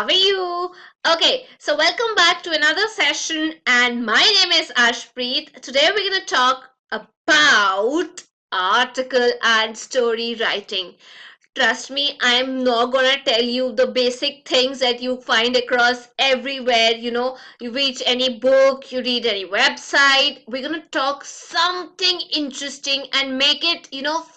are you? Okay, so welcome back to another session, and my name is Ashpreet. Today we're going to talk about article and story writing. Trust me, I'm not gonna tell you the basic things that you find across everywhere. You read any book, you read any website. We're gonna talk something interesting and make it,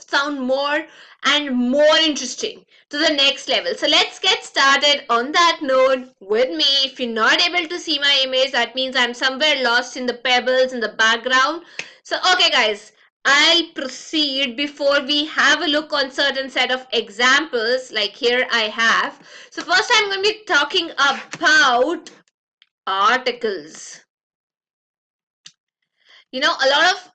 sound more and more interesting to the next level. So let's get started on that note with me. If you're not able to see my image, that means I'm somewhere lost in the pebbles in the background. So, okay, guys. I'll proceed before we have a look on certain set of examples like here I have. So first I'm going to be talking about articles. A lot of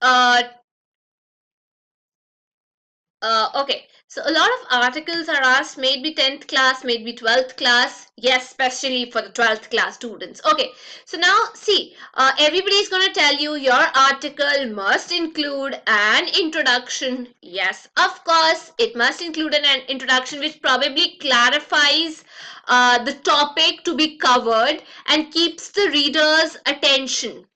okay, so a lot of articles are asked, maybe 10th class, maybe 12th class. Yes, especially for the 12th class students. Okay, so now see, everybody is going to tell you your article must include an introduction. Yes, of course, it must include an introduction which probably clarifies the topic to be covered and keeps the reader's attention.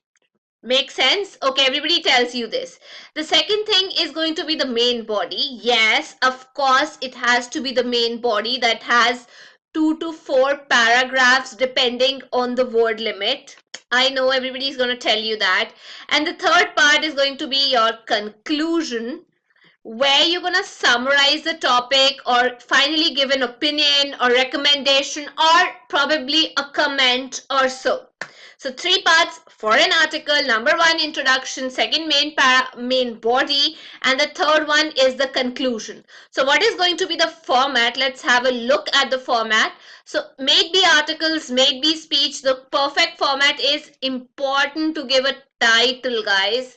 Make sense? Okay, everybody tells you this. The second thing is going to be the main body. Yes, of course, it has to be the main body that has 2 to 4 paragraphs depending on the word limit. I know everybody is going to tell you that. And the third part is going to be your conclusion, where you're going to summarize the topic or finally give an opinion or recommendation or probably a comment or so. So 3 parts for an article. Number 1, introduction. Second, main body. And the third one is the conclusion. So what is going to be the format? Let's have a look at the format. So may be articles, may be speech. The perfect format is important to give a title, guys.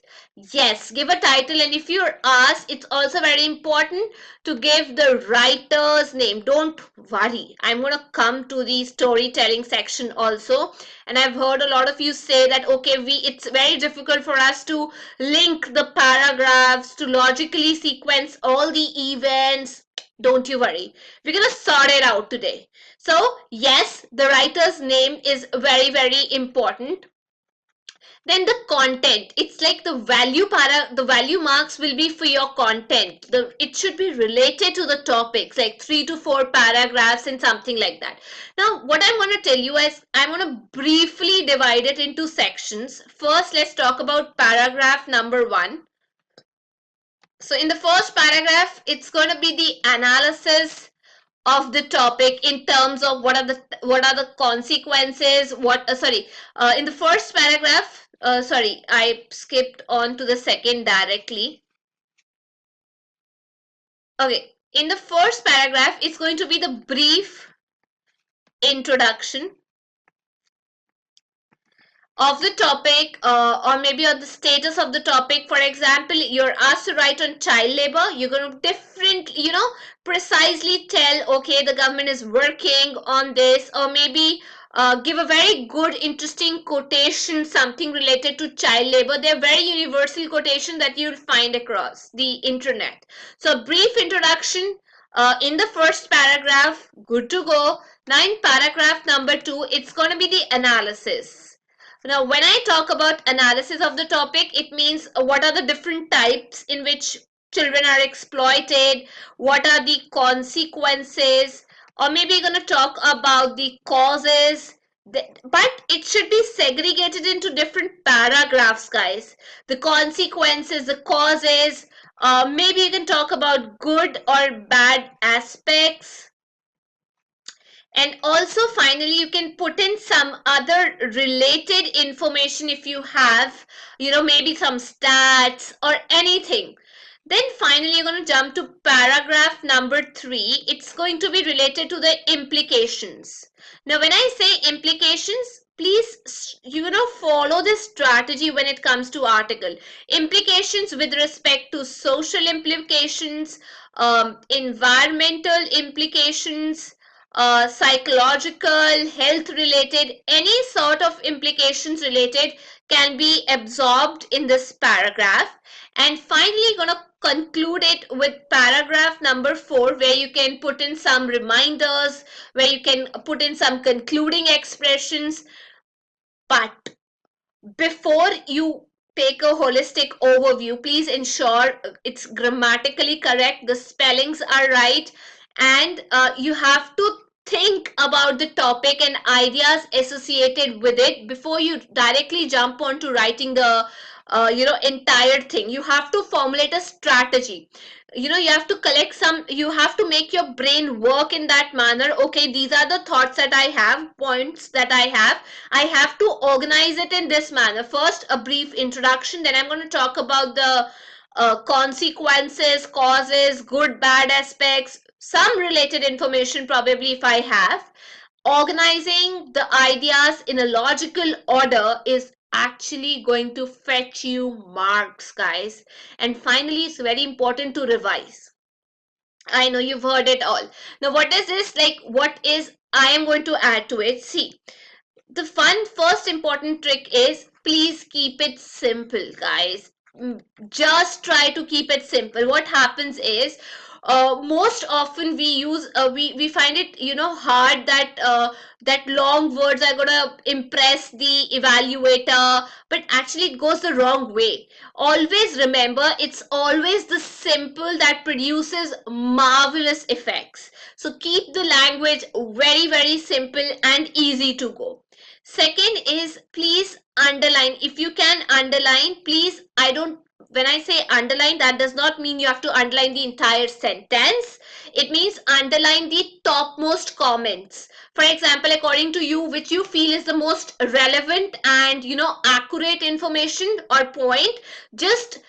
Yes, give a title, and if you're asked, it's also very important to give the writer's name. Don't worry, I'm going to come to the storytelling section also, and I've heard a lot of you say that okay, it's very difficult for us to link the paragraphs to logically sequence all the events. Don't you worry, we're going to sort it out today. So yes, the writer's name is very, very important. Then the content, it's like the value marks will be for your content. It should be related to the topics, like 3 to 4 paragraphs and something like that. Now what I'm going to tell you is I'm going to briefly divide it into sections. First, let's talk about paragraph number 1. So in the first paragraph, it's going to be the analysis of the topic in terms of what are the consequences. In the first paragraph, sorry, I skipped on to the second directly. Okay, in the first paragraph, it's going to be the brief introduction of the topic, or maybe on the status of the topic. For example, you're asked to write on child labor. You're going to precisely tell, okay, the government is working on this, or maybe give a very good, interesting quotation, something related to child labor. They're very universal quotation that you'll find across the internet. So brief introduction in the first paragraph, good to go. Now in paragraph number 2, it's going to be the analysis. Now, when I talk about analysis of the topic, it means what are the different types in which children are exploited, what are the consequences, or maybe you're going to talk about the causes, but it should be segregated into different paragraphs, guys. The consequences, the causes, maybe you can talk about good or bad aspects. And also finally, you can put in some other related information if you have, maybe some stats or anything. Then finally, you're going to jump to paragraph number 3. It's going to be related to the implications. Now, when I say implications, please, follow this strategy when it comes to article. Implications with respect to social implications, environmental implications, psychological, health related, any sort of implications related, can be absorbed in this paragraph. And finally, gonna conclude it with paragraph number 4, where you can put in some reminders, where you can put in some concluding expressions. But before you take a holistic overview, please ensure it's grammatically correct, the spellings are right, and you have to think about the topic and ideas associated with it before you directly jump on to writing the entire thing. You have to formulate a strategy. You have to collect some, you have to make your brain work in that manner. Okay, these are the thoughts that I have, points that I have to organize it in this manner. First, a brief introduction, then I'm going to talk about the consequences, causes, good, bad aspects, some related information probably if I have. Organizing the ideas in a logical order is actually going to fetch you marks, guys. And finally, it's very important to revise. I know you've heard it all. Now, what is this? Like, what is I am going to add to it? See, the first important trick is please keep it simple, guys. Just try to keep it simple. What happens is most often we use we find it hard that that long words are gonna impress the evaluator, but actually it goes the wrong way. Always remember, it's always the simple that produces marvelous effects. So keep the language very, very simple and easy to go. Second is please underline. If you can underline, please, when I say underline, that does not mean you have to underline the entire sentence. It means underline the topmost comments. For example, according to you, which you feel is the most relevant and accurate information or point, just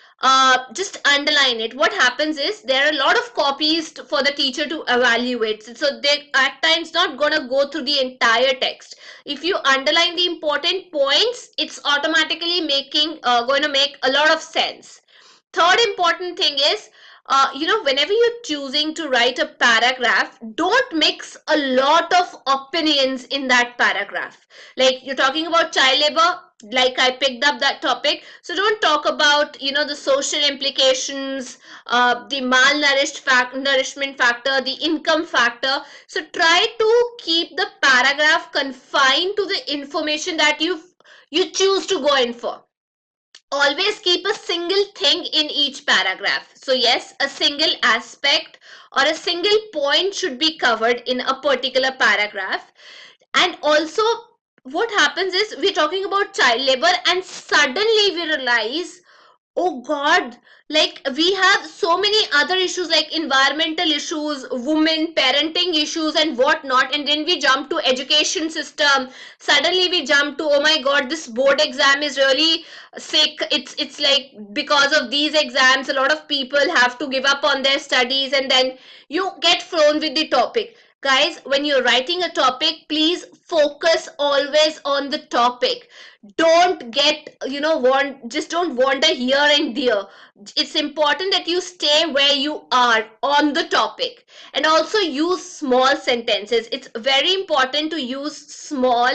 underline it. What happens is there are a lot of copies for the teacher to evaluate, so they at times not gonna go through the entire text. If you underline the important points, it's automatically going to make a lot of sense. Third important thing is, whenever you're choosing to write a paragraph, don't mix a lot of opinions in that paragraph. Like you're talking about child labor, like I picked up that topic. So don't talk about, the social implications, the nourishment factor, the income factor. So try to keep the paragraph confined to the information that you choose to go in for. Always keep a single thing in each paragraph. So yes, a single aspect or a single point should be covered in a particular paragraph. And also, what happens is we're talking about child labor and suddenly we realize, oh God, like we have so many other issues like environmental issues, women, parenting issues and whatnot. And then we jump to education system. Suddenly we jump to, oh my God, this board exam is really sick. It's like because of these exams, a lot of people have to give up on their studies, and then you get thrown with the topic. Guys, when you're writing a topic, please focus always on the topic. Don't get, just don't wander here and there. It's important that you stay where you are on the topic. And also use small sentences. It's very important to use small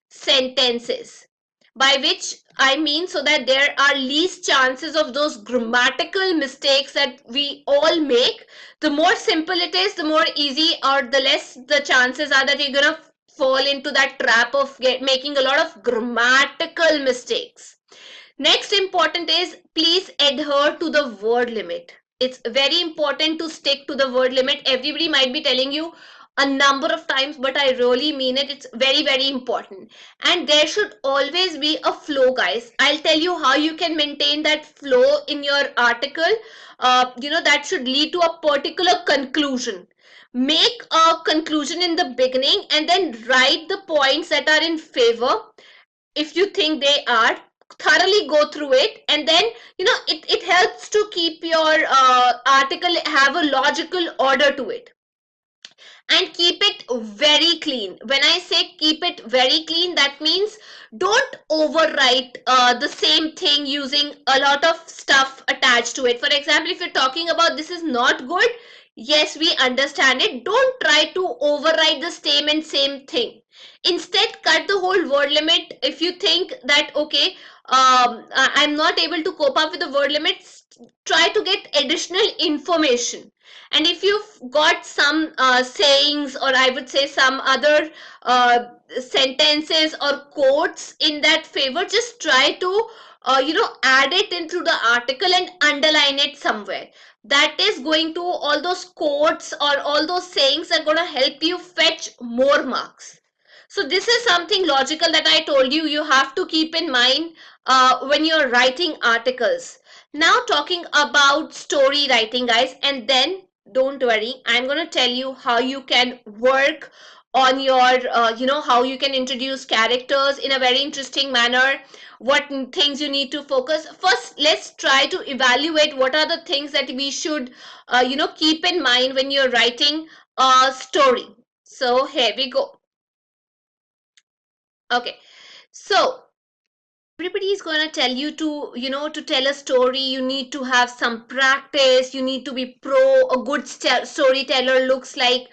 sentences, by which I mean so that there are least chances of those grammatical mistakes that we all make. The more simple it is, the more easy or the less the chances are that you're gonna fall into that trap of making a lot of grammatical mistakes. Next important is please adhere to the word limit. It's very important to stick to the word limit. Everybody might be telling you a number of times, but I really mean it. It's very, very important. And there should always be a flow, guys. I'll tell you how you can maintain that flow in your article. That should lead to a particular conclusion. Make a conclusion in the beginning and then write the points that are in favor. If you think they are, thoroughly go through it, and then it helps to keep your article have a logical order to it. And keep it very clean. When I say keep it very clean, that means don't overwrite the same thing using a lot of stuff attached to it. For example, if you're talking about this is not good, yes, we understand it. Don't try to overwrite the same thing. Instead, cut the whole word limit. If you think that, okay, I'm not able to cope up with the word limits, try to get additional information. And if you've got some sayings, or I would say some other sentences or quotes in that favor, just try to add it into the article and underline it somewhere. That is going to, all those quotes or all those sayings are going to help you fetch more marks. So this is something logical that I told you have to keep in mind when you're writing articles. Now talking about story writing, guys, and then don't worry, I'm going to tell you how you can work on your, how you can introduce characters in a very interesting manner, what things you need to focus. First, let's try to evaluate what are the things that we should, keep in mind when you're writing a story. So here we go. Okay, so everybody is going to tell you to, to tell a story, you need to have some practice, you need to be pro. A good storyteller looks like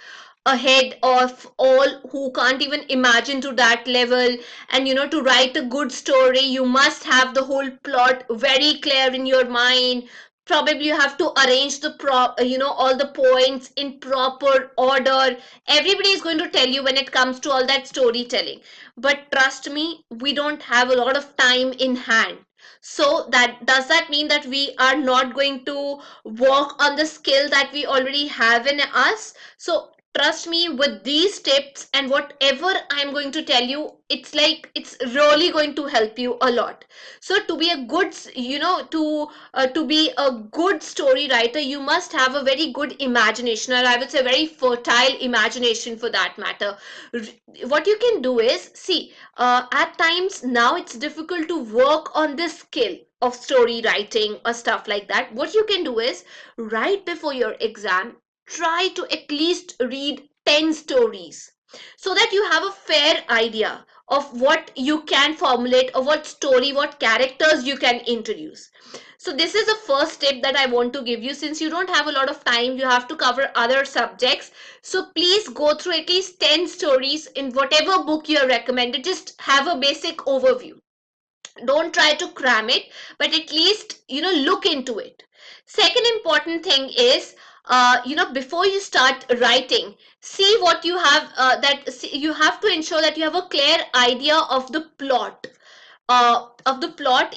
ahead of all who can't even imagine to that level. And to write a good story, you must have the whole plot very clear in your mind. Probably you have to arrange the all the points in proper order. Everybody is going to tell you when it comes to all that storytelling, but trust me, we don't have a lot of time in hand. So that, does that mean that we are not going to work on the skill that we already have in us? So trust me, with these tips and whatever I'm going to tell you, it's like, it's really going to help you a lot. So to be a good, to be a good story writer, you must have a very good imagination, or I would say very fertile imagination for that matter. What you can do is, see, at times now it's difficult to work on this skill of story writing or stuff like that. What you can do is, right before your exam, try to at least read 10 stories, so that you have a fair idea of what you can formulate, or what story, what characters you can introduce. So this is the first tip that I want to give you. Since you don't have a lot of time, you have to cover other subjects, so please go through at least 10 stories in whatever book you are recommended. Just have a basic overview. Don't try to cram it, but at least, look into it. Second important thing is, before you start writing, see what you have, you have to ensure that you have a clear idea of the plot,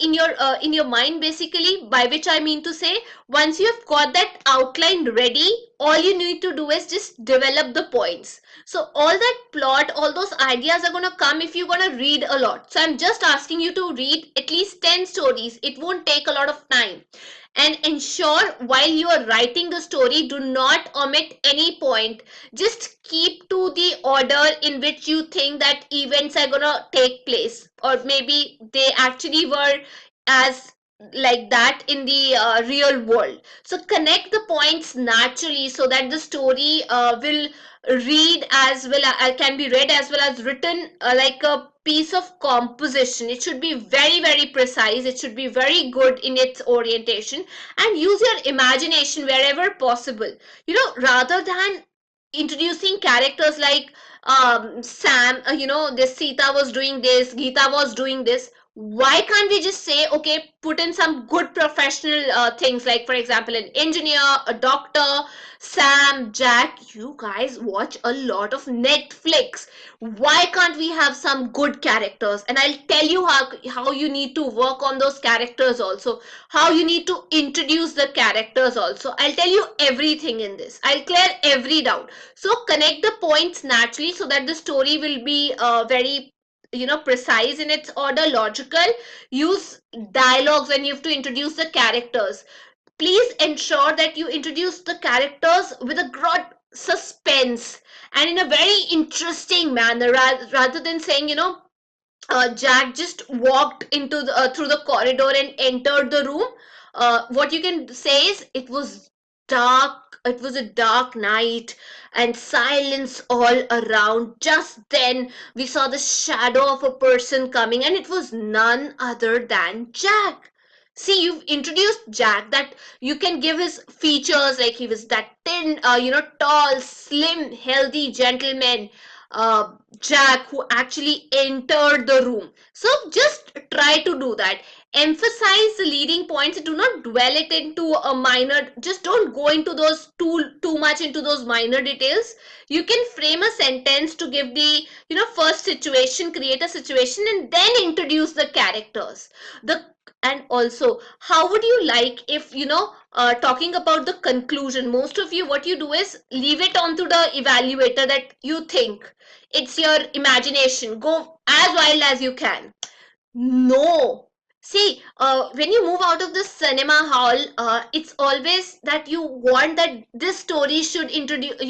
in your mind, basically, by which I mean to say, once you have got that outline ready, all you need to do is just develop the points. So all that plot, all those ideas are going to come if you're going to read a lot. So I'm just asking you to read at least 10 stories. It won't take a lot of time. And ensure while you are writing the story, do not omit any point. Just keep to the order in which you think that events are gonna take place, or maybe they actually were as like that in the real world. So connect the points naturally, so that the story will read as well, can be read as well as written, like a piece of composition. It should be very, very precise. It should be very good in its orientation, and use your imagination wherever possible. Rather than introducing characters like Sam, this Sita was doing this, Geeta was doing this. Why can't we just say, okay, put in some good professional things, like for example, an engineer, a doctor, Sam, Jack? You guys watch a lot of Netflix. Why can't we have some good characters? And I'll tell you how you need to work on those characters also, how you need to introduce the characters also. I'll tell you everything in this. I'll clear every doubt. So connect the points naturally, so that the story will be very, precise in its order, logical. Use dialogues when you have to introduce the characters. Please ensure that you introduce the characters with a broad suspense and in a very interesting manner, rather than saying, Jack just walked into through the corridor and entered the room. What you can say is, it was dark. It was a dark night and silence all around. Just then, we saw the shadow of a person coming, and it was none other than Jack. See, you've introduced Jack, that you can give his features, like he was that thin, tall, slim, healthy gentleman. Jack who actually entered the room. So just try to do that. Emphasize the leading points. Do not dwell it into a minor. Just don't go into those too much into those minor details. You can frame a sentence to give the first situation, create a situation, and then introduce the characters. The and also, how would you like if talking about the conclusion? Most of you, what you do is leave it onto the evaluator that you think. It's your imagination. Go as wild as you can. No. See, when you move out of the cinema hall, it's always that you want that this story should introduce,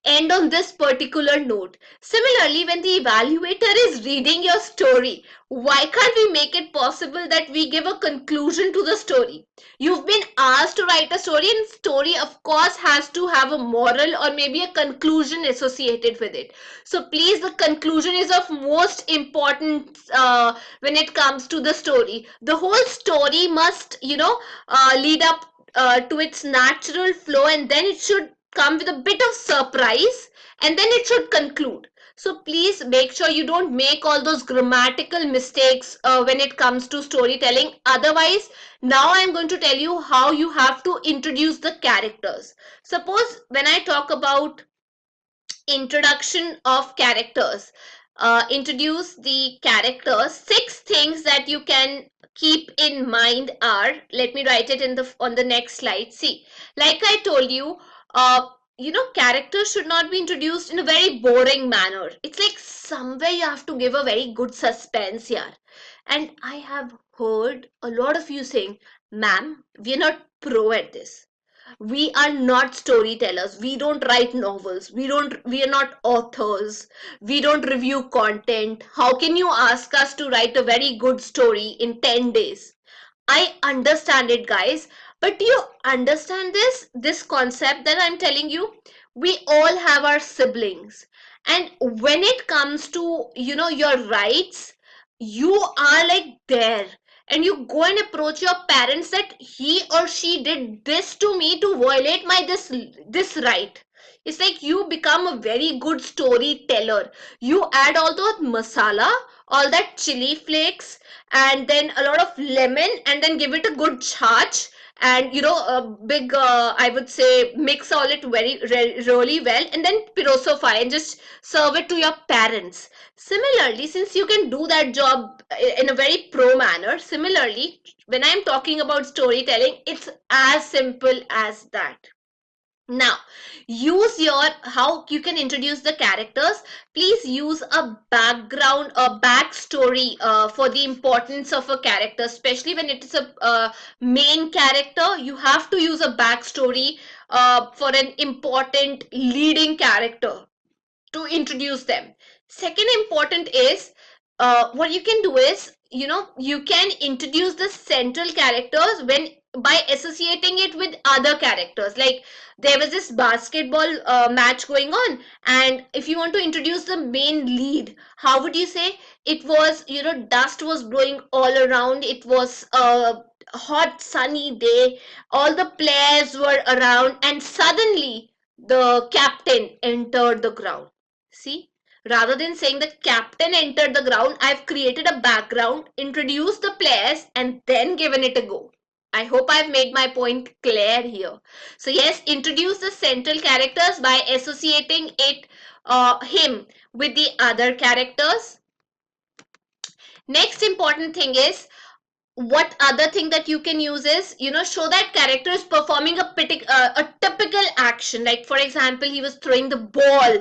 end on this particular note. Similarly, when the evaluator is reading your story, why can't we make it possible that we give a conclusion to the story? You've been asked to write a story, and story, of course, has to have a moral or maybe a conclusion associated with it. So please, the conclusion is of most importance when it comes to the story. The whole story must, lead up to its natural flow, and then it should come with a bit of surprise, and then it should conclude. So please make sure you don't make all those grammatical mistakes when it comes to storytelling. Otherwise, now I'm going to tell you how you have to introduce the characters. Suppose when I talk about introduction of characters, introduce the characters, 6 things that you can keep in mind are, let me write it in the on the next slide. See, like I told you, characters should not be introduced in a very boring manner. It's like somewhere you have to give a very good suspense here. And I have heard a lot of you saying, ma'am, we're not pro at this. We are not storytellers. We don't write novels. We are not authors. We don't review content. How can you ask us to write a very good story in 10 days? I understand it, guys, but do you understand this concept that I'm telling you? We all have our siblings, and when it comes to your rights, you are like there, and you go and approach your parents that he or she did this to me to violate my this right. It's like you become a very good storyteller. You add all the masala, all that chili flakes, and then a lot of lemon, and then give it a good charge, and a big I would say mix all it really well, and then pirosofy and just serve it to your parents. Similarly, since you can do that job in a very pro manner, similarly, when I'm talking about storytelling, it's as simple as that. Now, use your how you can introduce the characters. Please use a background, a backstory for the importance of a character, especially when it is a main character. You have to use a backstory for an important leading character to introduce them. Second important is what you can do is you can introduce the central characters when by associating it with other characters. Like there was this basketball match going on, and if you want to introduce the main lead, how would you say? It was, dust was blowing all around. It was a hot sunny day. All the players were around, and suddenly the captain entered the ground. See, rather than saying the captain entered the ground, I've created a background, introduced the players, and then given it a go. I hope I've made my point clear here. So yes, introduce the central characters by associating him with the other characters. Next important thing is, what other thing that you can use is, show that character is performing a typical action. Like for example, he was throwing the ball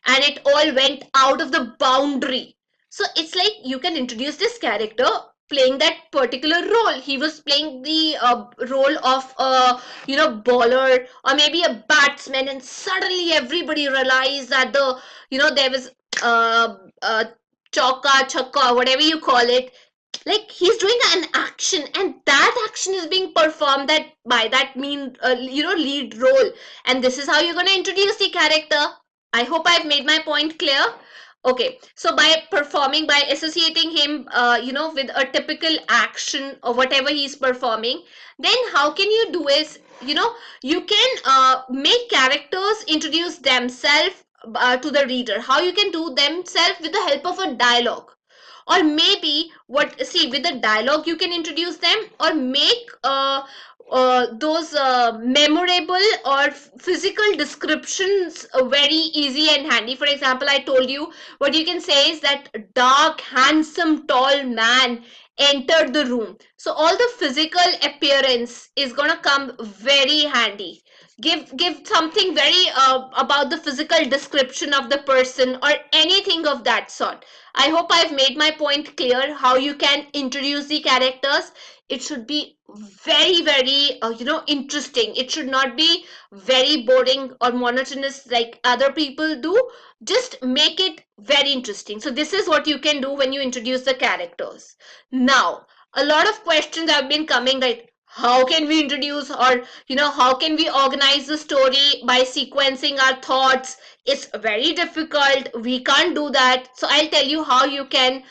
and it all went out of the boundary. So it's like you can introduce this character playing that particular role. He was playing the role of a bowler or maybe a batsman, and suddenly everybody realized that there was uh, uh, chauka chakka, whatever you call it. Like he's doing an action, and that action is being performed that by that mean lead role, and this is how you're going to introduce the character. I hope I've made my point clear. Okay, so by performing, by associating him with a typical action or whatever he's performing, then how can you do is, you can make characters introduce themselves to the reader, how you can do themselves with the help of a dialogue. Or maybe with the dialogue you can introduce them, or make those memorable or physical descriptions very easy and handy. For example, I told you, what you can say is that dark, handsome, tall man entered the room. So all the physical appearance is gonna come very handy. Give something very about the physical description of the person or anything of that sort. I hope I've made my point clear how you can introduce the characters. It should be very interesting. It should not be very boring or monotonous like other people do. Just make it very interesting. So this is what you can do when you introduce the characters. Now, a lot of questions have been coming, like how can we introduce, or how can we organize the story by sequencing our thoughts? It's very difficult, we can't do that. So I'll tell you how you can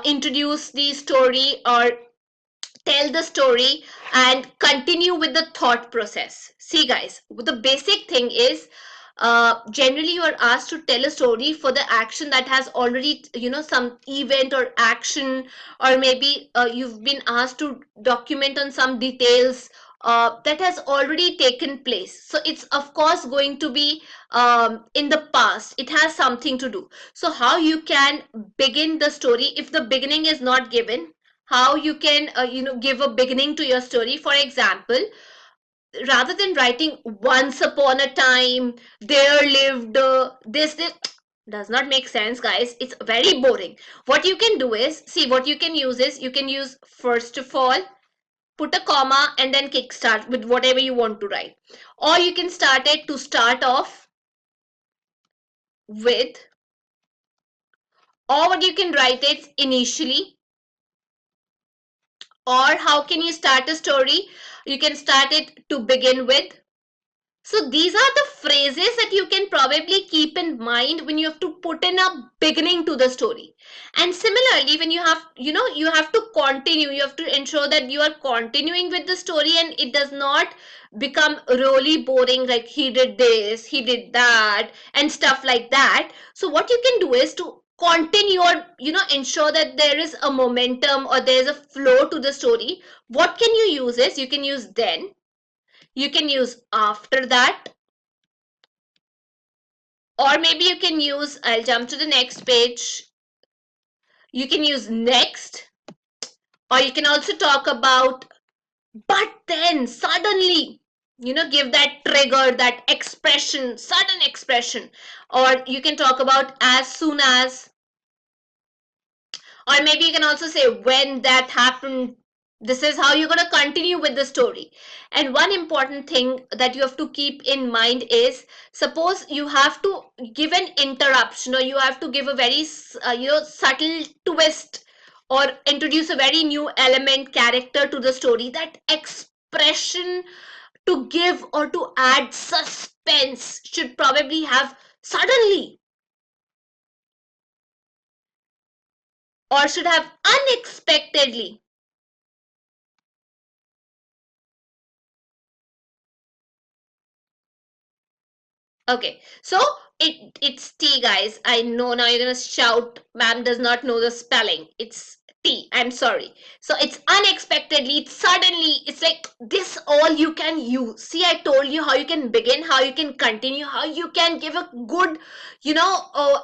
introduce the story or tell the story and continue with the thought process. See guys, the basic thing is, generally you are asked to tell a story for the action that has already, some event or action, or maybe you've been asked to document on some details that has already taken place. So it's of course going to be in the past. It has something to do. So how you can begin the story if the beginning is not given, how you can give a beginning to your story. For example, rather than writing once upon a time there lived this does not make sense guys, it's very boring. What you can do is, see, what you can use is, you can use first of all, put a comma and then kickstart with whatever you want to write, or you can start it to start off with, or what you can write it initially, or how can you start a story, you can start it to begin with. So these are the phrases that you can probably keep in mind when you have to put in a beginning to the story. And similarly, when you have, you have to continue, you have to ensure that you are continuing with the story and it does not become really boring, like he did this, he did that, and stuff like that. So what you can do is to continue, or ensure that there is a momentum or there is a flow to the story. What can you use is, you can use then, you can use after that, or maybe you can use, I'll jump to the next page, you can use next, or you can also talk about but then suddenly, give that trigger, that expression, sudden expression. Or you can talk about as soon as, or maybe you can also say when that happened. This is how you're going to continue with the story. And one important thing that you have to keep in mind is, suppose you have to give an interruption, or you have to give a very subtle twist, or introduce a very new element, character to the story. That expression to give or to add suspense should probably have suddenly, or should have unexpectedly. Okay, so it's T, guys. I know now you're gonna shout, ma'am does not know the spelling. It's T. I'm sorry. So it's unexpectedly, it's suddenly, it's like this all you can use. See, I told you how you can begin, how you can continue, how you can give a good,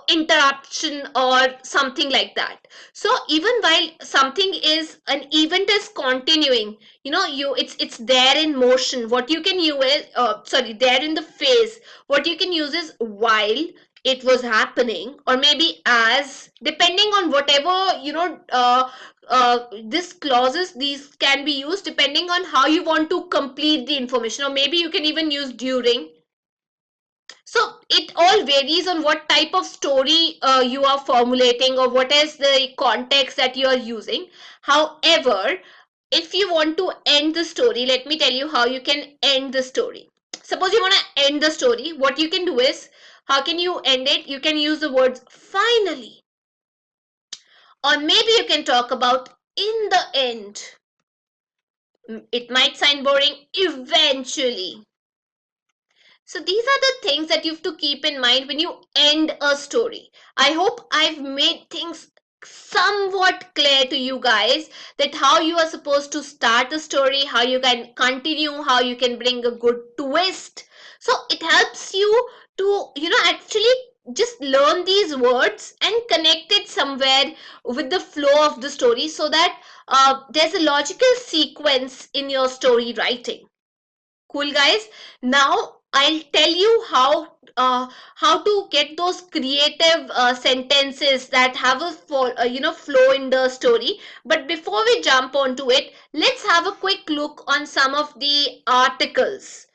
interruption or something like that. So even while something is, an event is continuing, it's there in motion. What you can use is, there in the phase, what you can use is while it was happening, or maybe as, depending on whatever, this clauses, these can be used depending on how you want to complete the information, or maybe you can even use during. So it all varies on what type of story you are formulating, or what is the context that you are using. However, if you want to end the story, let me tell you how you can end the story. Suppose you want to end the story, what you can do is, how can you end it? You can use the words finally, or maybe you can talk about in the end. It might sound boring, eventually. So these are the things that you have to keep in mind when you end a story. I hope I've made things somewhat clear to you guys, that how you are supposed to start a story, how you can continue, how you can bring a good twist. So it helps you to, actually just learn these words and connect it somewhere with the flow of the story, so that there's a logical sequence in your story writing. Cool, guys. Now I'll tell you how to get those creative sentences that have a flow in the story. But before we jump onto it, let's have a quick look on some of the articles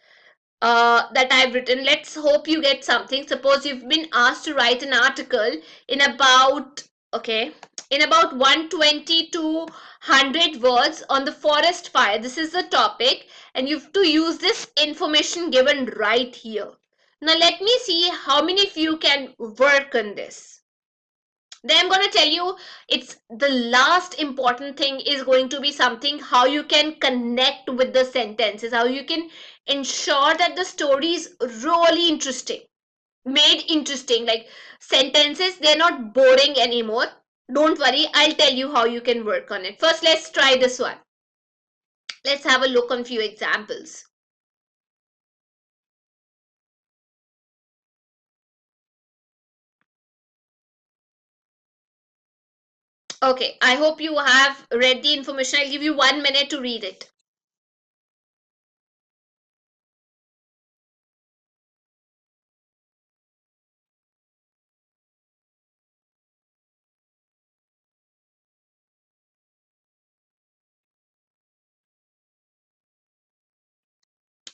that I've written. Let's hope you get something. Suppose you've been asked to write an article in about, okay, in about 120 to 100 words on the forest fire. This is the topic, and you have to use this information given right here. Now let me see how many of you can work on this. Then I'm going to tell you, it's the last important thing is going to be something how you can connect with the sentences, how you can ensure that the story is really interesting, made interesting, like sentences, they're not boring anymore. Don't worry, I'll tell you how you can work on it. First, let's try this one. Let's have a look on few examples. Okay, I hope you have read the information. I'll give you 1 minute to read it.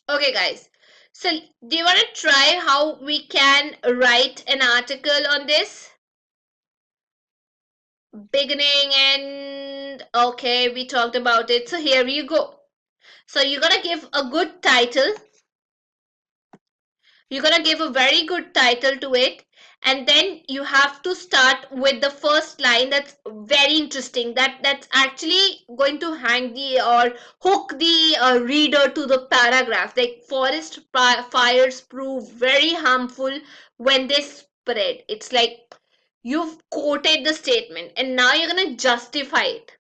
Okay, guys. So, do you want to try how we can write an article on this? Beginning and okay, we talked about it. So, here you go. So, you're gonna give a good title. You're gonna give a very good title to it, and then you have to start with the first line that's very interesting, that's actually going to hang the or hook the reader to the paragraph. Like forest fires prove very harmful when they spread. It's like you've quoted the statement and now you're gonna justify it.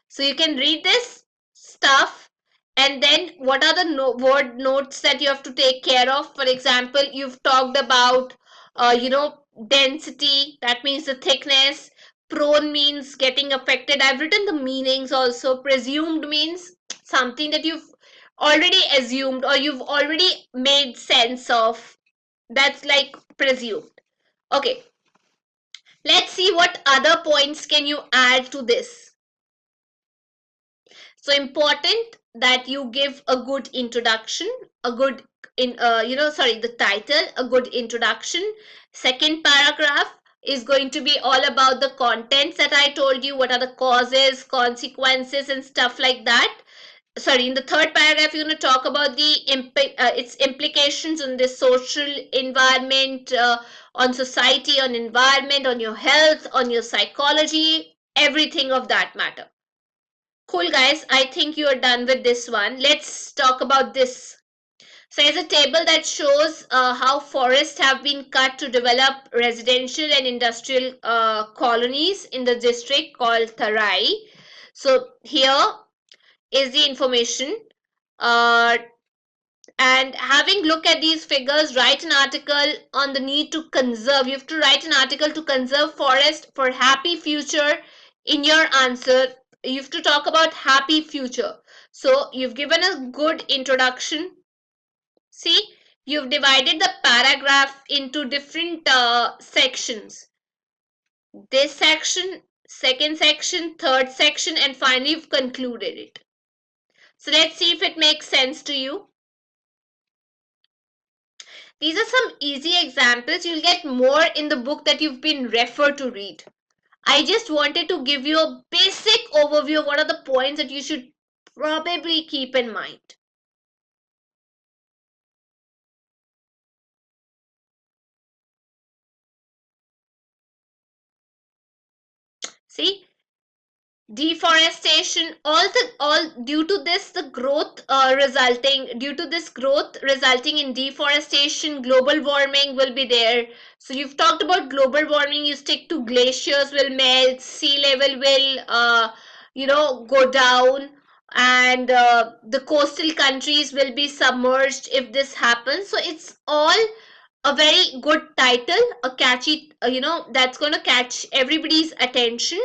So you can read this stuff, and then what are the word notes that you have to take care of. For example, you've talked about density, that means the thickness. Prone means getting affected. I've written the meanings also. Presumed means something that you've already assumed or you've already made sense of. That's like presumed. Okay, let's see what other points can you add to this. So important that you give a good introduction, a good the title, a good introduction. Second paragraph is going to be all about the contents that I told you, what are the causes, consequences and stuff like that. Sorry, in the third paragraph you're going to talk about the its implications on the social environment, on society, on environment, on your health, on your psychology, everything of that matter. Cool, guys. I think you are done with this one. Let's talk about this. So there's a table that shows how forests have been cut to develop residential and industrial colonies in the district called Tarai. So here is the information. Uh, and having look at these figures, write an article on the need to conserve. You have to write an article to conserve forest for happy future. In your answer, you have to talk about happy future. So you've given a good introduction. See, you've divided the paragraph into different sections. This section, second section, third section, and finally you've concluded it. So let's see if it makes sense to you. These are some easy examples. You'll get more in the book that you've been referred to read. I just wanted to give you a basic overview of what are the points that you should probably keep in mind. See, deforestation, all due to this the growth due to this growth resulting in deforestation, global warming will be there. So you've talked about global warming, you stick to glaciers will melt, sea level will go down, and the coastal countries will be submerged if this happens. So it's all a very good title, a catchy, that's going to catch everybody's attention,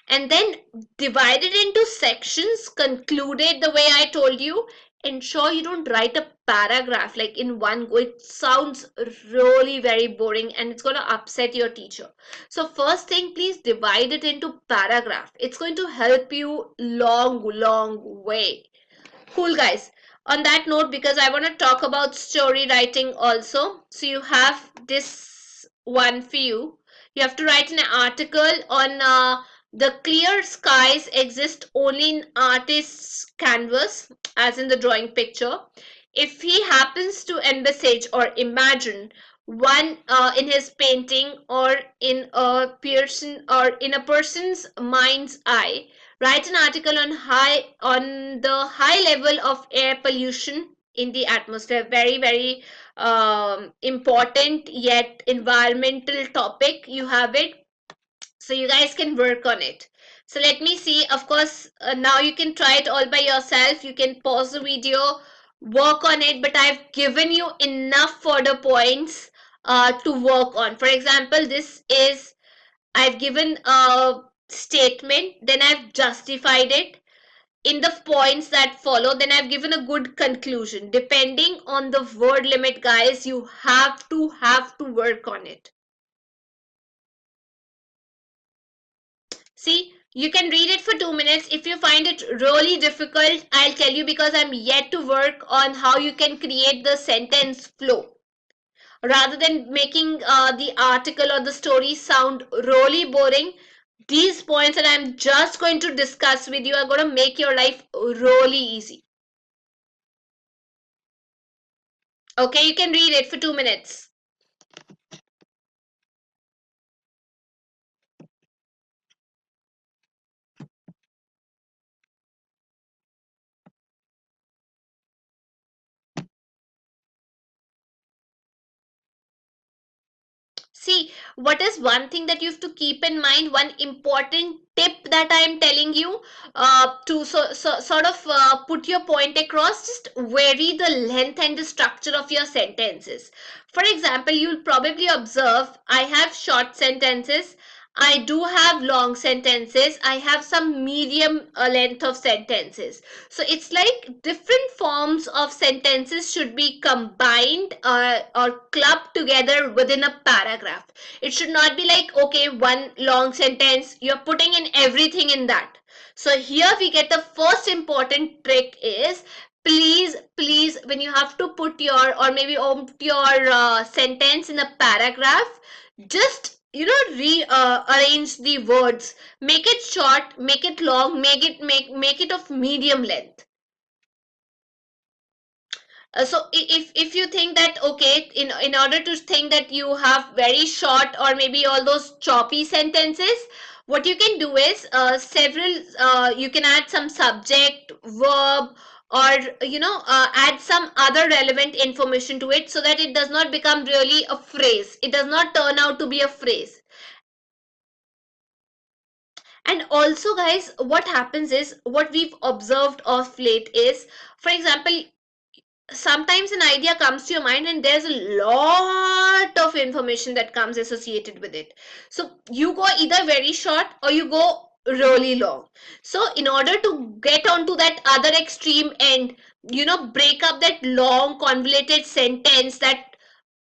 and then divided into sections, concluded the way I told you. Ensure you don't write a paragraph like in one go. It sounds really very boring and it's going to upset your teacher. So first thing, please divide it into paragraph. It's going to help you long way. Cool, guys. On that note, because I want to talk about story writing also, so you have this one for you. You have to write an article on the clear skies exist only in artist's canvas, as in the drawing picture. If he happens to envisage or imagine one in his painting or in a person's mind's eye, write an article on the high level of air pollution in the atmosphere. Very important yet environmental topic. You have it, so you guys can work on it. So let me see. Of course, now you can try it all by yourself. You can pause the video, work on it, but I've given you enough further points to work on. For example, this is, I've given a statement, then I've justified it in the points that follow, then I've given a good conclusion. Depending on the word limit, guys, you have to work on it. See, you can read it for 2 minutes. If you find it really difficult, I'll tell you, because I'm yet to work on how you can create the sentence flow. Rather than making the article or the story sound really boring, these points that I'm just going to discuss with you are going to make your life really easy. Okay, you can read it for 2 minutes. See, what is one thing that you have to keep in mind? One important tip that I am telling you to sort of put your point across, just vary the length and the structure of your sentences. For example, you'll probably observe I have short sentences, I do have long sentences, I have some medium length of sentences. So it's like different forms of sentences should be combined or clubbed together within a paragraph. It should not be like, okay, one long sentence, you're putting in everything in that. So here we get the first important trick is, please, when you have to put your, or maybe your sentence in a paragraph, just rearrange the words, make it short, make it long, make it of medium length. So if you think that, okay, in order to think that you have very short or maybe all those choppy sentences, what you can do is several you can add some subject, verb, or add some other relevant information to it, so that it does not become really a phrase, it does not turn out to be a phrase. And also, guys, what happens is, what we've observed of late is, for example, sometimes an idea comes to your mind and there's a lot of information that comes associated with it. So you go either very short or you go really long. So in order to get onto that other extreme end, break up that long convoluted sentence that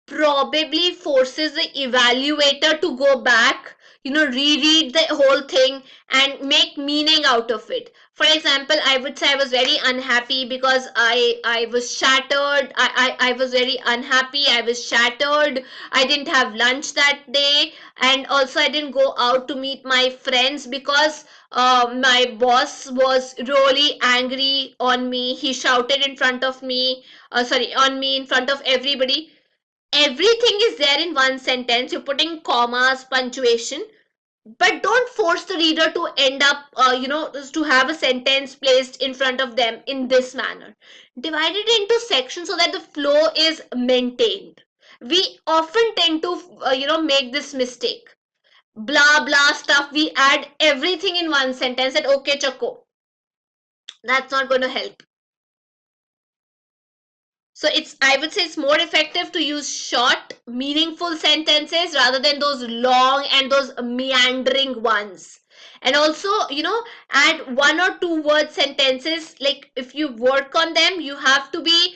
probably forces the evaluator to go back, reread the whole thing and make meaning out of it. For example, I would say I was very unhappy because I was shattered. I was very unhappy, I was shattered, I didn't have lunch that day, and also I didn't go out to meet my friends because my boss was really angry on me. He shouted in front of me, on me in front of everybody. Everything is there in one sentence. You're putting commas, punctuation. but don't force the reader to end up, to have a sentence placed in front of them in this manner. Divide it into sections so that the flow is maintained. We often tend to, make this mistake. Blah blah stuff. We add everything in one sentence and okay, Chako. That's not going to help. So I would say it's more effective to use short, meaningful sentences rather than those long and those meandering ones. And also, add one or two word sentences. Like if you work on them, you have to be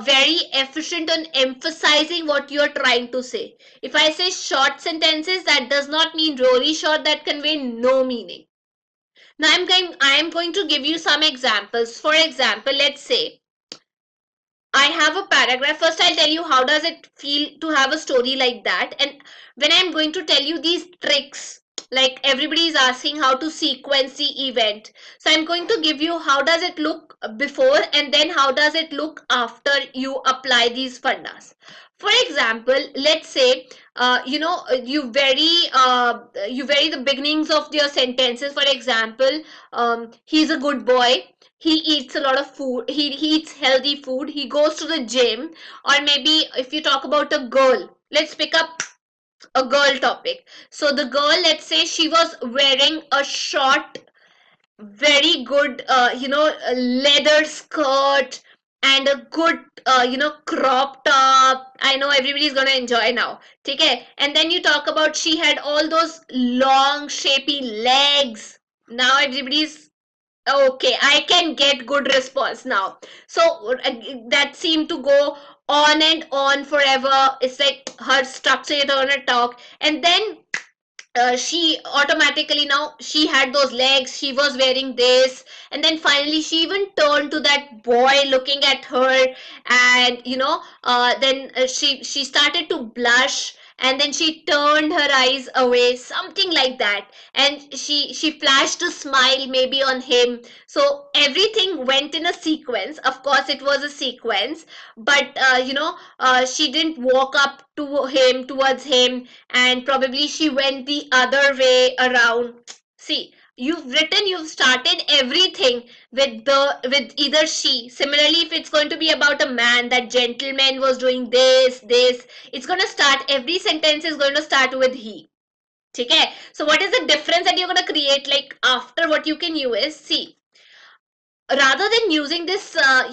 very efficient on emphasizing what you're trying to say. If I say short sentences, that does not mean really short, that convey no meaning. Now I'm going to give you some examples. For example, let's say I have a paragraph. First, I'll tell you how does it feel to have a story like that. And when I'm going to tell you these tricks, like everybody is asking how to sequence the event. So I'm going to give you how does it look before and then how does it look after you apply these fundas. For example, let's say you vary the beginnings of your sentences. For example, he's a good boy, he eats a lot of food, he eats healthy food, he goes to the gym. Or maybe if you talk about a girl, let's pick up a girl topic. So the girl, let's say she was wearing a short, very good, leather skirt and a good, crop top. I know everybody's gonna enjoy now. Okay, and then you talk about she had all those long shapy legs. Now everybody's okay, I can get good response now. So that seemed to go on and on forever. It's like her structure, you're gonna talk, and then she automatically, now she had those legs, she was wearing this, and then finally she even turned to that boy looking at her, and then she started to blush, and then she turned her eyes away, something like that, and she flashed a smile maybe on him. So everything went in a sequence. Of course it was a sequence, but she didn't walk up to him towards him, and probably she went the other way around. See, you've started everything with either she. Similarly, if it's going to be about a man, that gentleman was doing this, it's going to start, every sentence is going to start with he. Okay, so what is the difference that you're going to create? Like after, what you can use is, see, rather than using this what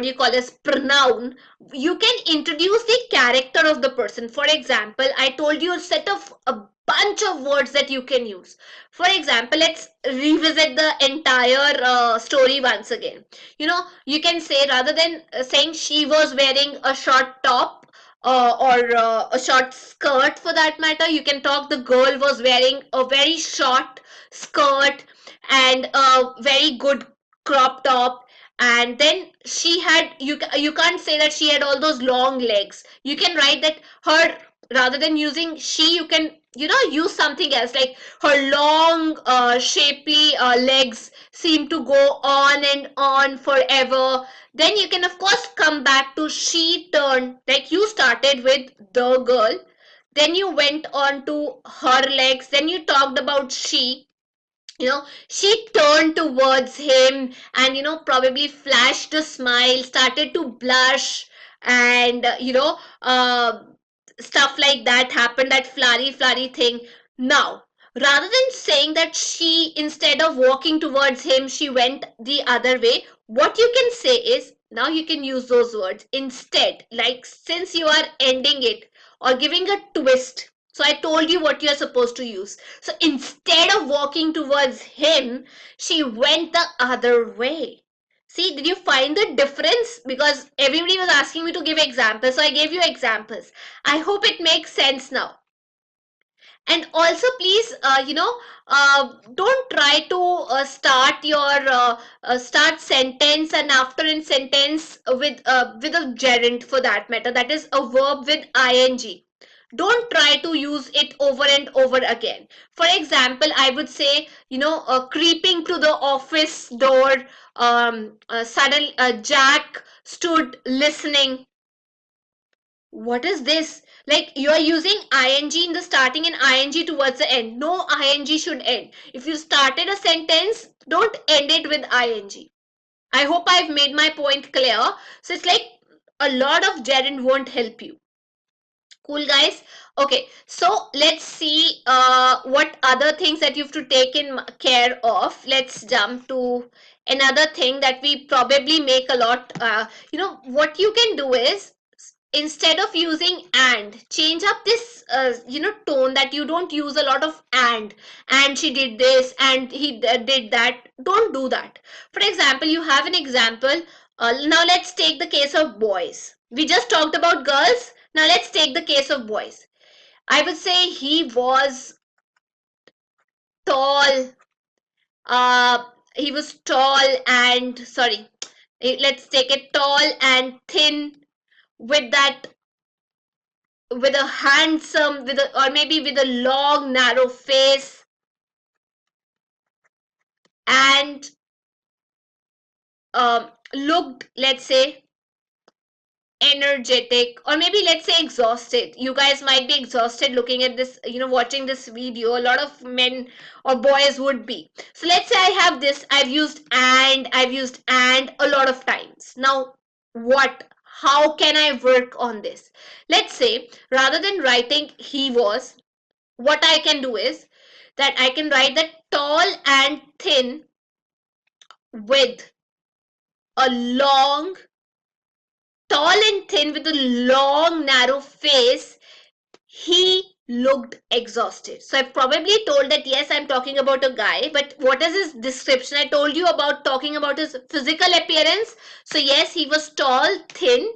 do you call this pronoun, you can introduce the character of the person. For example, I told you a set of a bunch of words that you can use. For example, let's revisit the entire story once again. You can say, rather than saying she was wearing a short top, or a short skirt, for that matter, you can talk the girl was wearing a very short skirt and a very good crop top, and then she had, you can't say that she had all those long legs. You can write that her, rather than using she, you can use something else, like her long shapely legs seem to go on and on forever. Then you can of course come back to she turned, like you started with the girl, then you went on to her legs, then you talked about she turned towards him, and probably flashed a smile, started to blush, and stuff like that happened, that flowery thing. Now, rather than saying that she, instead of walking towards him, she went the other way, what you can say is, now you can use those words instead, like since you are ending it or giving a twist. So I told you what you're supposed to use. So instead of walking towards him, she went the other way. See, did you find the difference? Because everybody was asking me to give examples, so I gave you examples. I hope it makes sense now. And also, please, don't try to start sentence and after in sentence with a gerund, for that matter. That is a verb with ing. Don't try to use it over and over again. For example, I would say, creeping to the office door, suddenly Jack stood listening. what is this? Like, you are using ing in the starting and ing towards the end. No ing should end. If you started a sentence, don't end it with ing. I hope I've made my point clear. So it's like a lot of gerund won't help you. Cool, guys. Okay, so let's see what other things that you have to take in care of. Let's jump to another thing that we probably make a lot. What you can do is, instead of using and, change up this tone, that you don't use a lot of and she did this and he did that. Don't do that. For example, you have an example. Now let's take the case of boys. We just talked about girls. Now let's take the case of boys. I would say he was tall. He was tall and, sorry, let's take it, tall and thin, with that, with a handsome, with a, or maybe with a long narrow face, and looked, let's say, energetic, or maybe let's say exhausted. You guys might be exhausted looking at this, watching this video. A lot of men or boys would be. So let's say I have this, I've used and a lot of times. Now how can I work on this? Let's say, rather than writing he was, what I can do is that I can write that tall and thin, with a long, tall and thin with a long narrow face, he looked exhausted. So I've probably told that yes, I'm talking about a guy, but what is his description? I told you about talking about his physical appearance. So yes, he was tall, thin,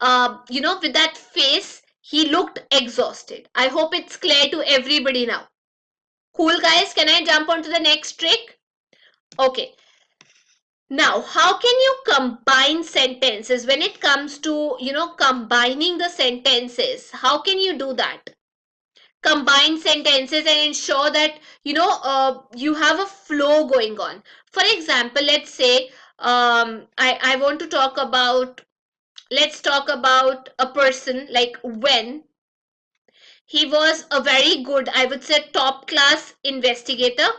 with that face, he looked exhausted. I hope it's clear to everybody now. Cool, guys. Can I jump on to the next trick? Okay. Now, how can you combine sentences when it comes to, combining the sentences? How can you do that? Combine sentences and ensure that, you have a flow going on. For example, let's say, I want to talk about, let's talk about a person like when he was a very good, I would say, top class investigator.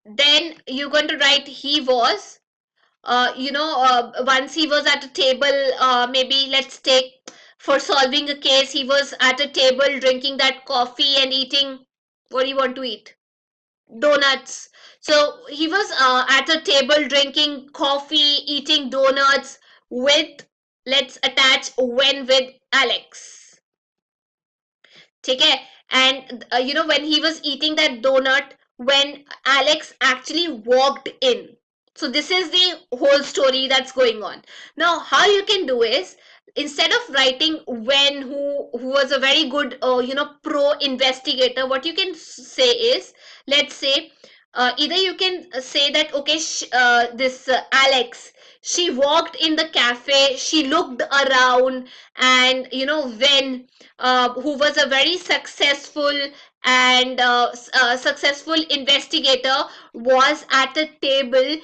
Then you're going to write he was, once he was at a table, maybe let's take, for solving a case, he was at a table drinking that coffee and eating, what do you want to eat? Donuts. So he was at a table drinking coffee, eating donuts with, let's attach when with Alex. Okay, and when he was eating that donut, when Alex actually walked in. So this is the whole story that's going on. Now how you can do is, instead of writing when, who was a very good pro investigator, what you can say is, let's say, either you can say that, okay, this Alex, she walked in the cafe, she looked around, and when who was a very successful and successful investigator, was at a table,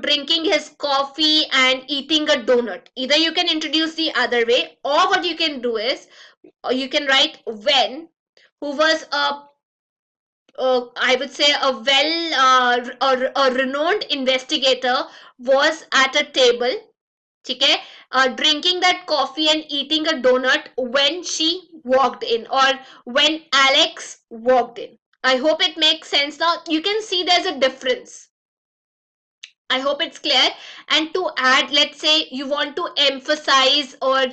drinking his coffee and eating a donut. Either you can introduce the other way, or what you can do is, you can write when, who was I would say a well or a renowned investigator, was at a table, okay, drinking that coffee and eating a donut when she walked in, or when Alex walked in. I hope it makes sense now. You can see there's a difference. I hope it's clear. And to add, let's say you want to emphasize or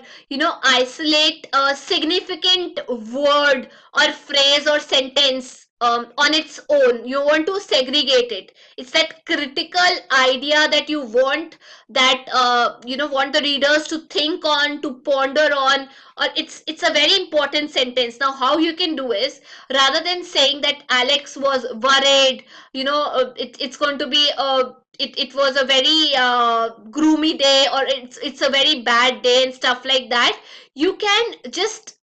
isolate a significant word or phrase or sentence on its own. You want to segregate it. It's that critical idea that you want, that want the readers to think on, to ponder on, or it's a very important sentence. Now how you can do is, rather than saying that Alex was worried, it's going to be a, it was a very gloomy day, or it's a very bad day and stuff like that, you can just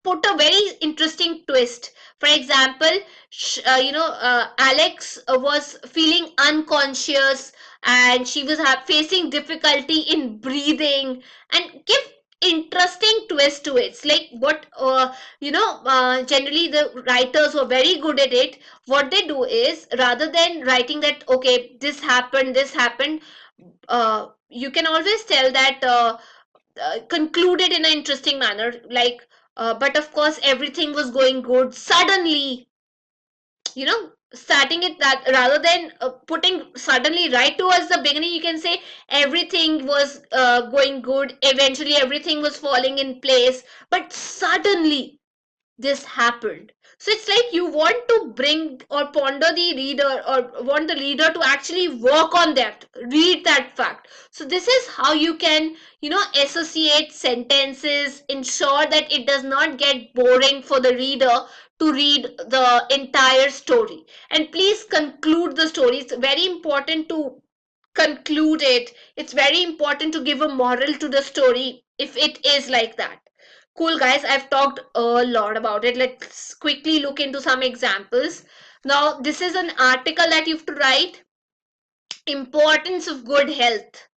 put a very interesting twist. For example, Alex was feeling unconscious and she was facing difficulty in breathing, and give interesting twist to it. It's like what generally the writers who are very good at it, what they do is, rather than writing that okay, this happened, you can always tell that concluded in an interesting manner, like but of course everything was going good suddenly, starting it that, rather than putting suddenly right towards the beginning, you can say everything was going good, eventually everything was falling in place, but suddenly this happened. So it's like you want to bring or ponder the reader, or want the reader to actually work on that, read that fact. So this is how you can, associate sentences, ensure that it does not get boring for the reader to read the entire story. And please conclude the story. It's very important to conclude it. It's very important to give a moral to the story if it is like that. Cool, guys. I've talked a lot about it. Let's quickly look into some examples. Now, this is an article that you have to write. Importance of good health.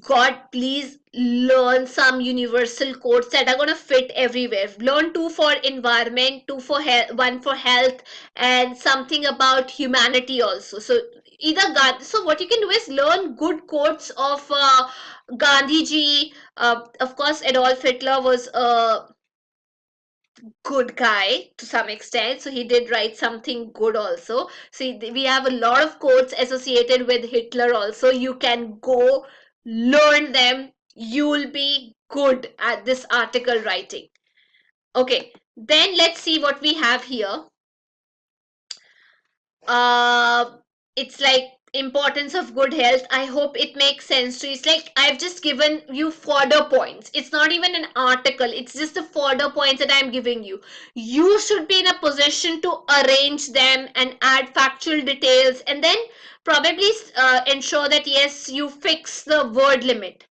God, please learn some universal quotes that are going to fit everywhere. Learn two for environment, two for health, one for health, and something about humanity also. So either so what you can do is learn good quotes of Gandhi ji. Of course, Adolf Hitler was a good guy to some extent, so he did write something good also. See, we have a lot of quotes associated with Hitler also. You can go learn them. You'll be good at this article writing. Okay, then let's see what we have here. uh it's like importance of good health. I hope it makes sense to you. It's like I've just given you further points. It's not even an article, it's just the further points that I'm giving you. You should be in a position to arrange them and add factual details, and then probably ensure that yes, you fix the word limit.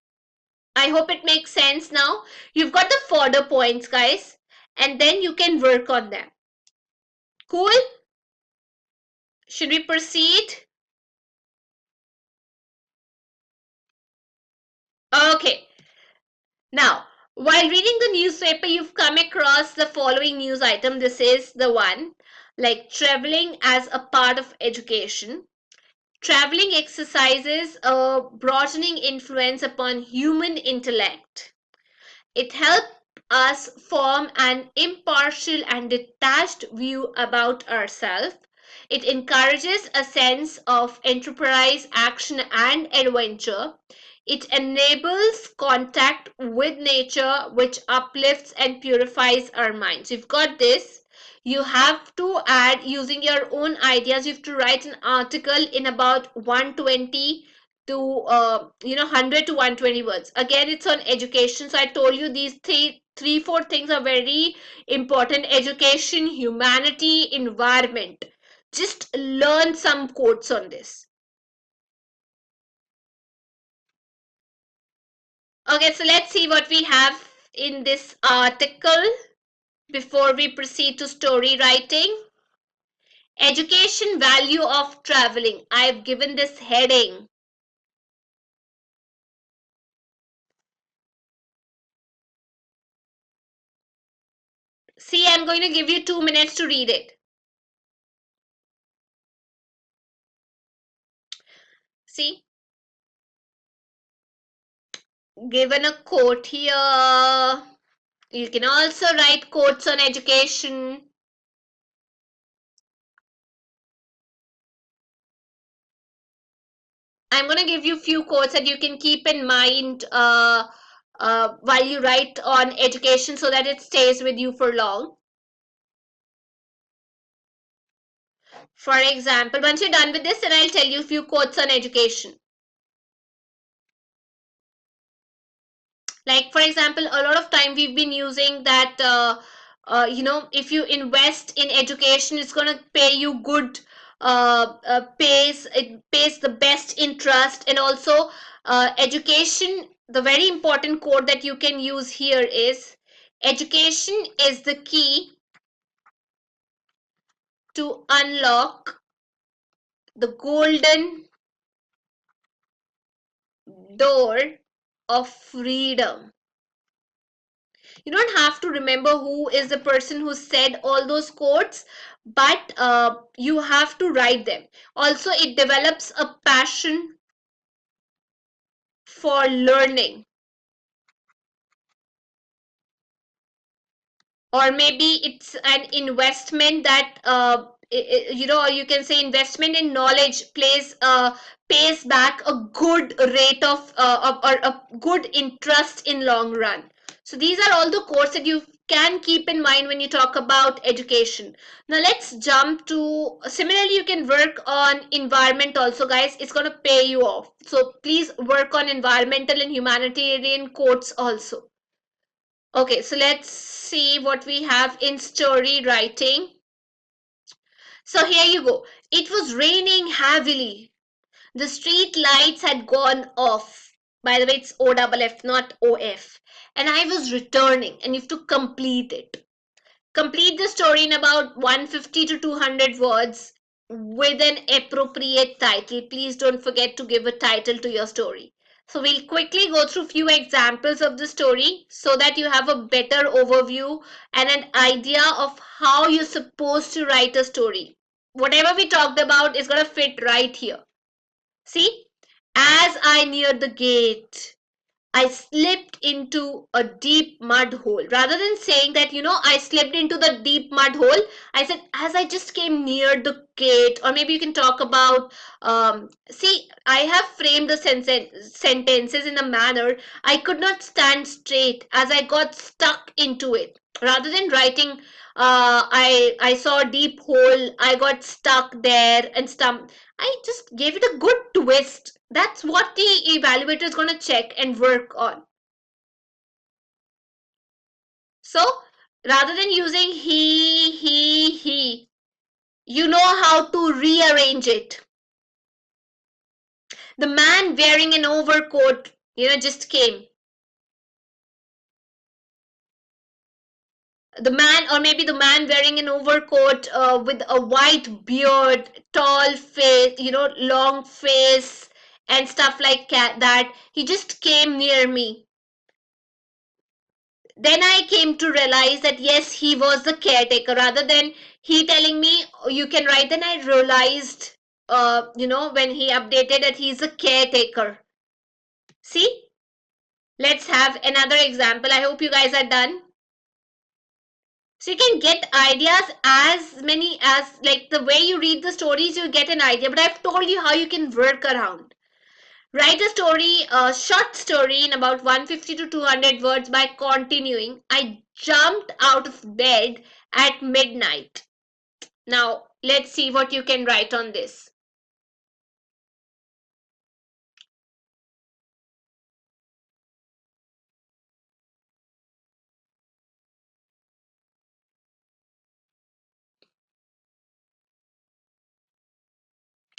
I hope it makes sense now. You've got the further points, guys, and then you can work on them. Cool. Should we proceed? Okay. Now, while reading the newspaper, you've come across the following news item. This is the one, like traveling as a part of education. Traveling exercises a broadening influence upon human intellect. It helps us form an impartial and detached view about ourselves. It encourages a sense of enterprise, action, and adventure. It enables contact with nature, which uplifts and purifies our minds. You've got this. You have to add, using your own ideas, you have to write an article in about 120 to 100 to 120 words. Again, it's on education, so I told you these three four things are very important: education, humanity, environment. Just learn some quotes on this. Okay, so let's see what we have in this article before we proceed to story writing. Education value of traveling. I've given this heading. See, I'm going to give you 2 minutes to read it. See, given a quote here. You can also write quotes on education. I'm going to give you a few quotes that you can keep in mind while you write on education so that it stays with you for long. For example, once you're done with this, then I'll tell you a few quotes on education. Like, for example, a lot of time we've been using that if you invest in education, it's going to pay you good, it pays the best interest. And also education, the very important quote that you can use here is, education is the key to unlock the golden door of freedom. You don't have to remember who is the person who said all those quotes, but you have to write them. Also, it develops a passion for learning, or maybe it's an investment that you know, or you can say investment in knowledge pays back a good rate of or a good interest in long run. So these are all the quotes that you can keep in mind when you talk about education. Now let's jump to, similarly you can work on environment also, guys. It's going to pay you off, so please work on environmental and humanitarian quotes also. Okay, so let's see what we have in story writing. So here you go. It was raining heavily. The street lights had gone off. By the way, it's OFF, not OF. And I was returning, and you have to complete it. Complete the story in about 150 to 200 words with an appropriate title. Please don't forget to give a title to your story. So we'll quickly go through few examples of the story so that you have a better overview and an idea of how you're supposed to write a story. Whatever we talked about is going to fit right here. See, as I neared the gate, I slipped into a deep mud hole. Rather than saying that, I slipped into the deep mud hole, I said, as I just came near the gate, or maybe you can talk about, see, I have framed the sentences in a manner I could not stand straight as I got stuck into it. Rather than writing, I saw a deep hole, I got stuck there and stumped. I just gave it a good twist. That's what the evaluator is going to check and work on. So rather than using he, you know how to rearrange it. The man wearing an overcoat, just came. The man, or maybe the man wearing an overcoat with a white beard, tall face, long face, and stuff like that. He just came near me. Then I came to realize that yes, he was the caretaker. Rather than he telling me, "Oh, you can write," then I realized, when he updated that he's a caretaker. See, let's have another example. I hope you guys are done. So you can get ideas as many as, like, the way you read the stories, you get an idea. But I've told you how you can work around. Write a story, a short story in about 150 to 200 words by continuing. I jumped out of bed at midnight. Now, let's see what you can write on this.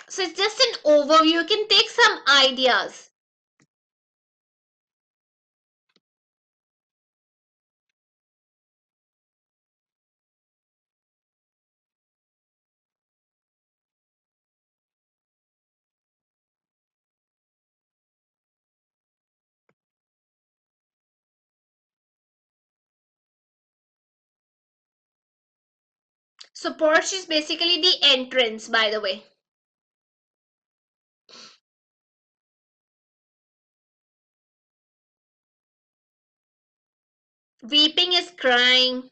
So it's just an overview. You can take some ideas. So porch is basically the entrance, by the way. Weeping is crying.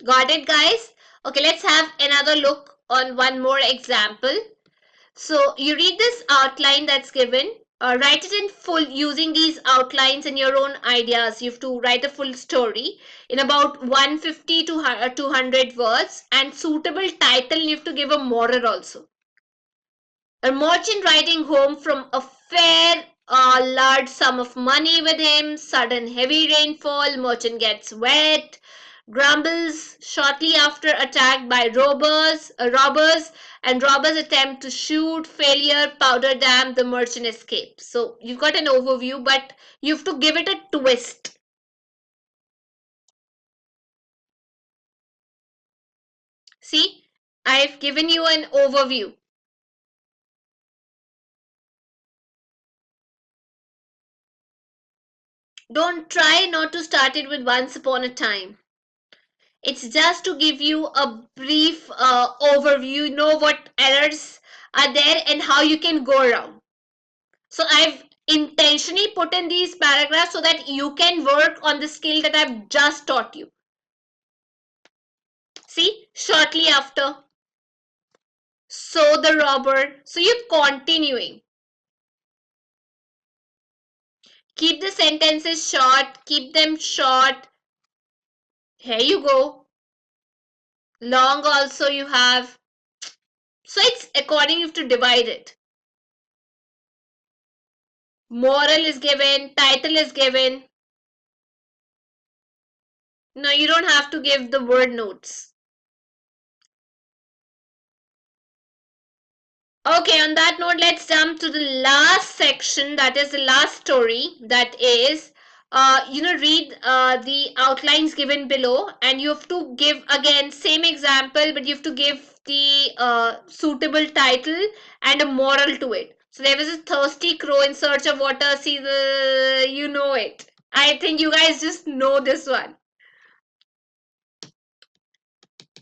Got it, guys? Okay, let's have another look on one more example. So you read this outline that's given, write it in full using these outlines and your own ideas. You have to write a full story in about 150 to 200 words, and suitable title. You have to give a moral also. A merchant riding home from a fair, large sum of money with him. Sudden heavy rainfall. Merchant gets wet. Grumbles shortly after attacked by robbers, and robbers attempt to shoot. Failure. Powder dam. The merchant escapes. So you've got an overview, but you have to give it a twist. See, I've given you an overview. Don't try not to start it with once upon a time. It's just to give you a brief overview, know what errors are there and how you can go around. So I've intentionally put in these paragraphs so that you can work on the skill that I've just taught you. See, shortly after, so the robber. So you're continuing. Keep the sentences short, keep them short. Here you go. Long also you have. So it's according, you have to divide it. Moral is given, title is given. No, you don't have to give the word notes. Okay, on that note, let's jump to the last section, that is the last story, that is, read the outlines given below, and you have to give again same example, but you have to give the suitable title and a moral to it. So there was a thirsty crow in search of water. See you know it. I think you guys just know this one.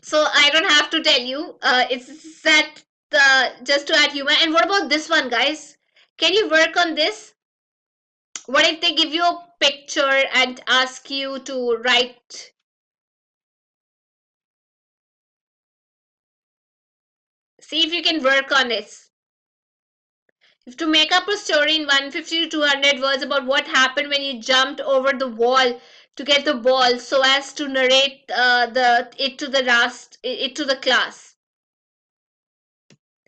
So I don't have to tell you. It's set just to add humor. And what about this one, guys? Can you work on this? What if they give you a picture and ask you to write? See if you can work on this. You have to make up a story in 150 to 200 words about what happened when you jumped over the wall to get the ball, so as to narrate it to the class.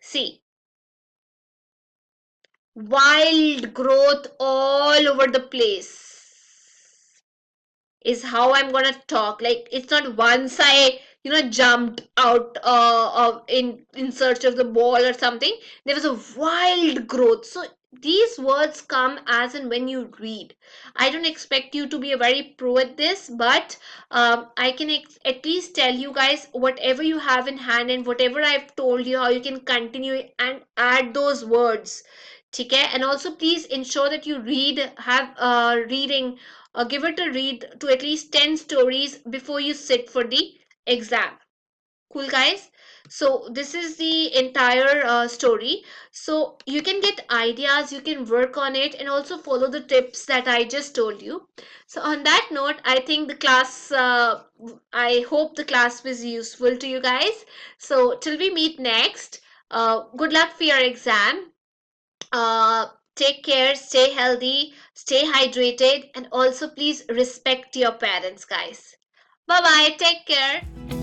See, wild growth all over the place is how I'm gonna talk. Like, it's not once I jumped out in search of the ball or something. There was a wild growth. So these words come as and when you read. I don't expect you to be a very pro at this, but I can at least tell you guys whatever you have in hand and whatever I've told you, how you can continue and add those words. Okay, and also please ensure that you have reading, give it a read to at least 10 stories before you sit for the exam. Cool, guys? So this is the entire story. So you can get ideas, you can work on it, and also follow the tips that I just told you. So on that note, I think the class, I hope the class was useful to you guys. So till we meet next, good luck for your exam. Take care, stay healthy, stay hydrated, and also please respect your parents, guys. Bye bye, take care.